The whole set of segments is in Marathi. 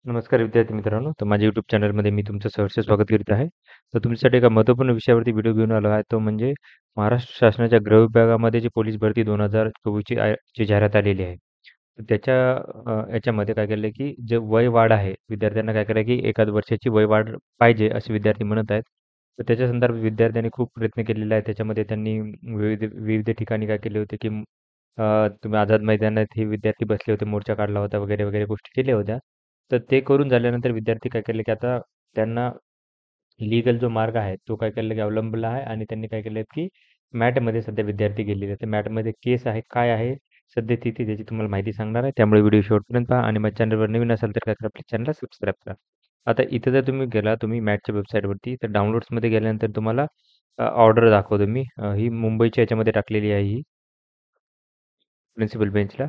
नमस्कार विद्यार्थी मित्रांनो. तर माझ्या YouTube चॅनलमध्ये मी तुमचं सहर्ष स्वागत करीत आहे. तर तुमच्यासाठी एका महत्त्वपूर्ण विषयावरती व्हिडिओ घेऊन आलो आहे. तो म्हणजे महाराष्ट्र शासनाच्या गृह विभागामध्ये जी पोलीस भरती 2024ची ची जाहिरात आलेली आहे. तर याच्यामध्ये काय केलं की जे वय वाढ आहे, विद्यार्थ्यांना काय करायचं की एखाद वर्षाची वय वाढ पाहिजे असे विद्यार्थी म्हणत आहेत. तर त्याच्या संदर्भात विद्यार्थ्यांनी खूप प्रयत्न केलेले आहेत. त्याच्यामध्ये त्यांनी विविध विविध ठिकाणी काय केले होते की तुम्ही आझाद मैदानात हे विद्यार्थी बसले होते, मोर्चा काढला होता वगैरे, वगैरे गोष्टी केल्या होत्या. तर ते करून झाल्यानंतर विद्यार्थी काय केले, की आता त्यांना लीगल जो मार्ग आहे, तो काय केला, की अवलंबला आहे आणि त्यांनी काय केलं, की मॅटमध्ये सध्या विद्यार्थी गेलेले आहेत. तर मॅटमध्ये केस आहे, काय आहे सद्यस्थिती त्याची तुम्हाला माहिती सांगणार आहे. त्यामुळे व्हिडिओ शेवटपर्यंत पहा आणि माझ्या चॅनलवर नवीन असाल तर काय करा, आपल्या चॅनलला सबस्क्राईब करा. आता इथं जर तुम्ही गेला तुम्ही मॅटच्या वेबसाईटवरती, तर डाउनलोड्समध्ये गेल्यानंतर तुम्हाला ऑर्डर दाखवतो मी. ही मुंबईच्या याच्यामध्ये टाकलेली आहे ही प्रिन्सिपल बेंचला.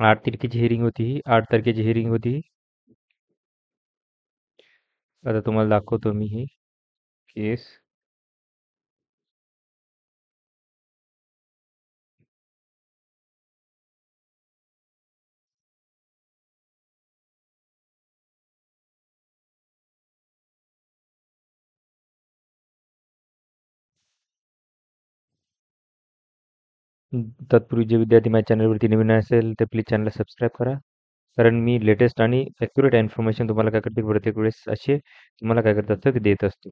8 तारखेची हिअरिंग होती ही. 8 तारखेची हिअरिंग होती ही. आता तुम्हाला दाखवतो मी ही केस. तत्पूर्वी जे विद्यार्थी माझ्या चॅनलवरती नवीन असेल तर प्लीज चॅनलला सबस्क्राईब करा. कारण मी लेटेस्ट आणि ॲक्युरेट इन्फॉर्मेशन तुम्हाला काय करते प्रत्येक वेळेस असे तुम्हाला काय करत असतं, ते देत असतो.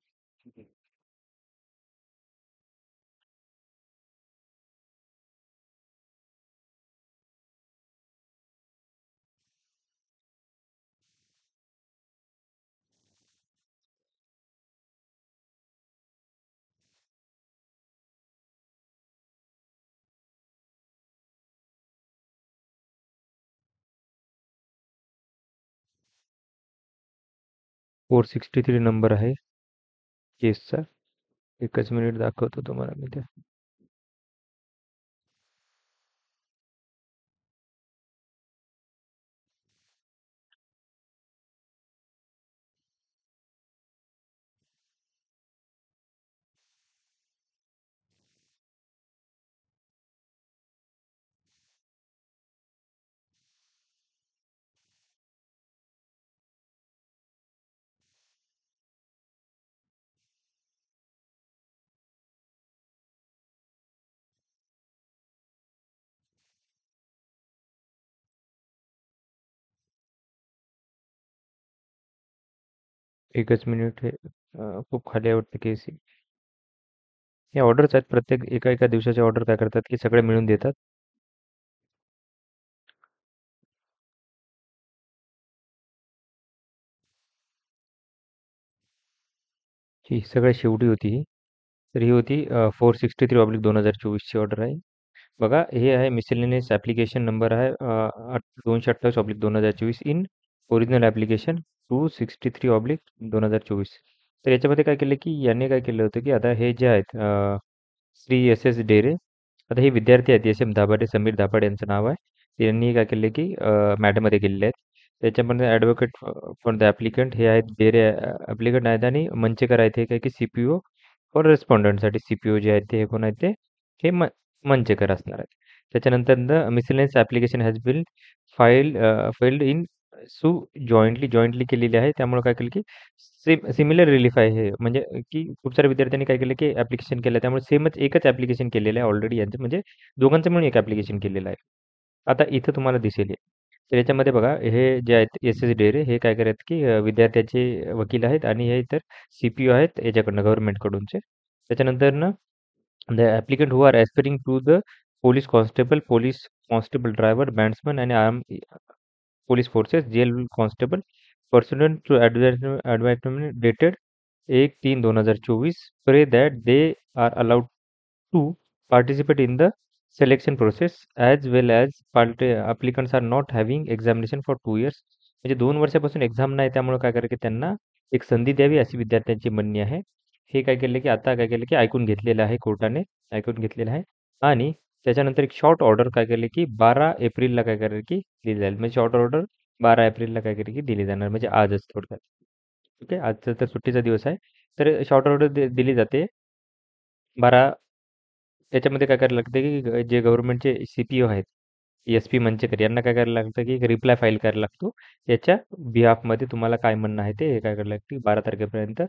463 नंबर आहे केसचा. एकच मिनिट दाखवतो तुम्हाला मी ते. एकच मिनिट हे खूप खाली आहे वाटतं केस ही. हे ऑर्डर्स आहेत प्रत्येक एका एका दिवसाचे ऑर्डर काय करतात की सगळे मिळून देतात. ही सगळ्यात शेवटी होती ही. तर ही होती 463/2024 ची ऑर्डर आहे. बघा हे आहे मिसेलेनियस ॲप्लिकेशन नंबर आहे 228/2024 इन ओरिजिनल ॲप्लिकेशन 263/2024. तर याच्यामध्ये काय केलं की याने काय केलं होतं की आता हे जे आहेत श्री एस एस डेरे, आता हे विद्यार्थी आहेत एस एम दाभाडे, समीर दाभाडे यांचं नाव आहे. त्यांनी काय केलं की मॅटमध्ये गेलेले आहेत. त्याच्यामध्ये ॲडव्होकेट फॉर द ॲप्लिकंट हे आहेत डेरे ॲप्लिकंट आहेत आणि मंचेकर आहेत हे काय की सी पी ओ फॉर रेस्पॉन्डंटसाठी सी पी ओ जे आहेत ते हे कोण आहेत ते हे मंचेकर असणार आहेत. त्याच्यानंतर the miscellaneous application has been filed in सू जॉइंटली केलेली आहे. त्यामुळे काय केलं की सिमिलर रिलीफ आहे हे. म्हणजे की खूप साऱ्या विद्यार्थ्यांनी काय केलं की ॲप्लिकेशन केलं. त्यामुळे सेमच एकच ॲप्लिकेशन केलेलं आहे ऑलरेडी यांचं म्हणजे दोघांचं मिळून एक ॲप्लिकेशन केलेलं आहे. आता इथं तुम्हाला दिसेल हे. तर याच्यामध्ये बघा हे जे आहेत एस एस डेरे हे काय करतात की विद्यार्थ्याचे वकील आहेत आणि हे इतर सी पी ओ आहेत याच्याकडनं गव्हर्नमेंटकडूनचे. त्याच्यानंतर ना the applicant who are aspiring to the police constable driver bandsman आणि arm police forces jail constable pursuant to advertisement dated 1/3/2024 pray that they are allowed to participate in the selection process as well as applicants are not having examination for 2 years. म्हणजे 2 वर्षापासून एक्झाम नाही त्यामुळे काय करायचं की त्यांना एक संधी द्यावी अशी विद्यार्थ्यांची म्हणणी आहे. हे काय केलं की आता काय केलं की ऐकून घेतलेलं आहे कोर्टाने, ऐकून घेतलेलं आहे आणि त्याच्यानंतर एक शॉर्ट ऑर्डर काय केली की 12 एप्रिलला काय करेल की दिली जाईल. म्हणजे शॉर्ट ऑर्डर 12 एप्रिलला काय करेल की दिली जाणार म्हणजे आजच थोडक्यात. ठीक आहे. आजचा तर सुट्टीचा दिवस आहे. तर शॉर्ट ऑर्डर दिली जाते 12. त्याच्यामध्ये काय करायला लागते की जे गव्हर्नमेंटचे सी पी ओ आहेत एस-पी मंचेकर यांना काय करायला लागतं, की एक रिप्लाय फाईल करायला लागतो. याच्या बिहाफमध्ये तुम्हाला काय म्हणणं आहे ते काय करायला लागते 12 तारखेपर्यंत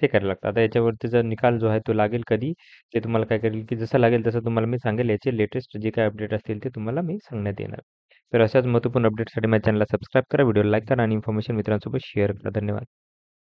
हे करायला लागतं. आता याच्यावरतीचा निकाल जो आहे तो लागेल कधी, ते तुम्हाला काय करेल, की जसं लागेल तसं तुम्हाला मी सांगेल. याचे लेटेस्ट जे काही अपडेट असतील ते तुम्हाला मी सांगण्यात येणार. तर अशाच महत्त्वपूर्ण अपडेटसाठी माझ्या चॅनलला सबस्क्राईब करा, व्हिडिओला लाईक करा आणि इन्फॉर्मेशन मित्रांसोबत शेअर करा. धन्यवाद.